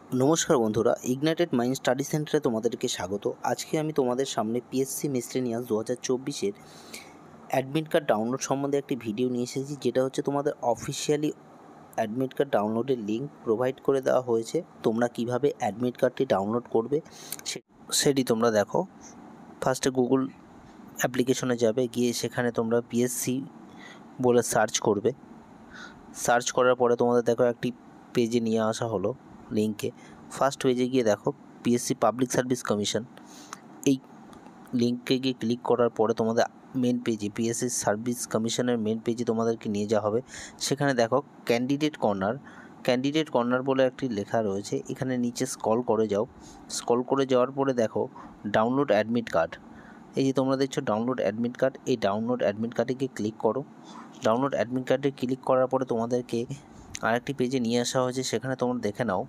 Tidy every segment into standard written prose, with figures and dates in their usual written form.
নমস্কার বন্ধুরা, ignited mind study সেন্টারে তোমাদেরকে স্বাগত। আজকে আমি তোমাদের সামনে পিএসসি মিসলেনিয়াস 2024-এর অ্যাডমিট কার্ড ডাউনলোড সম্বন্ধে একটি ভিডিও নিয়ে এসেছি, যেটা হচ্ছে তোমাদের অফিসিয়ালি অ্যাডমিট কার্ড ডাউনলোডের লিঙ্ক প্রোভাইড করে দেওয়া হয়েছে। তোমরা কিভাবে অ্যাডমিট কার্ডটি ডাউনলোড করবে সেটি তোমরা দেখো। ফার্স্টে গুগল অ্যাপ্লিকেশনে যাবে, গিয়ে সেখানে তোমরা পিএসসি বলে সার্চ করবে। সার্চ করার পরে তোমাদের দেখো একটি পেজে নিয়ে আসা হলো লিঙ্কে। ফার্স্ট পেজে গিয়ে দেখো পিএসসি পাবলিক সার্ভিস কমিশন, এই লিঙ্কে গিয়ে ক্লিক করার পরে তোমাদের মেন পেজে পিএসসি সার্ভিস কমিশনের মেন পেজে তোমাদেরকে নিয়ে যাওয়া হবে। সেখানে দেখো ক্যান্ডিডেট কর্নার বলে একটি লেখা রয়েছে। এখানে নিচে স্ক্রল করে যাও। স্ক্রল করে যাওয়ার পরে দেখো ডাউনলোড অ্যাডমিট কার্ড। এই যে তোমরা দেখছো ডাউনলোড অ্যাডমিট কার্ড, এই ডাউনলোড অ্যাডমিট কার্ডে গিয়ে ক্লিক করো। ডাউনলোড অ্যাডমিট কার্ডে ক্লিক করার পরে তোমাদেরকে আরেকটি পেজে নিয়ে আসা হয়েছে। সেখানে তোমরা দেখে নাও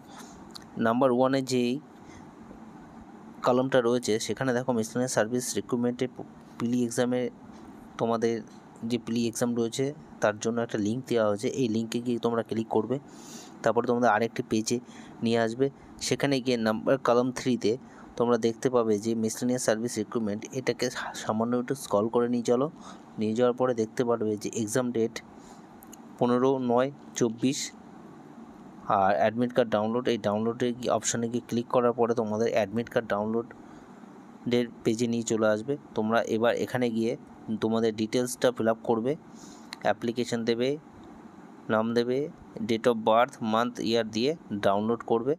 নাম্বার 1-এ যেই কলামটা রয়েছে সেখানে দেখো মিসলেনিয়াস সার্ভিস রিক্রুটমেন্টে প্রি এক্সামে তোমাদের যে প্রি এক্সাম রয়েছে তার জন্য একটা লিঙ্ক দেওয়া হয়েছে। এই লিঙ্কে গিয়ে তোমরা ক্লিক করবে। তারপরে তোমাদের আরেকটি পেজে নিয়ে আসবে। সেখানে গিয়ে নাম্বার কলাম 3-তে তোমরা দেখতে পাবে যে মিসলেনিয়াস সার্ভিস রিক্রুটমেন্ট। এটাকে সামান্য একটু স্ক্রল করে নিয়ে চলো। নিয়ে যাওয়ার পরে দেখতে পারবে যে এক্সাম ডেট 15/9/24 আর অ্যাডমিট কার্ড ডাউনলোড। এই ডাউনলোডে অপশানে গিয়ে ক্লিক করার পরে তোমাদের অ্যাডমিট কার্ড ডাউনলোডের পেজে নিয়ে চলে আসবে। তোমরা এবার এখানে গিয়ে তোমাদের ডিটেলসটা ফিল আপ করবে, অ্যাপ্লিকেশন দেবে, নাম দেবে, ডেট অফ বার্থ, মান্থ, ইয়ার দিয়ে ডাউনলোড করবে।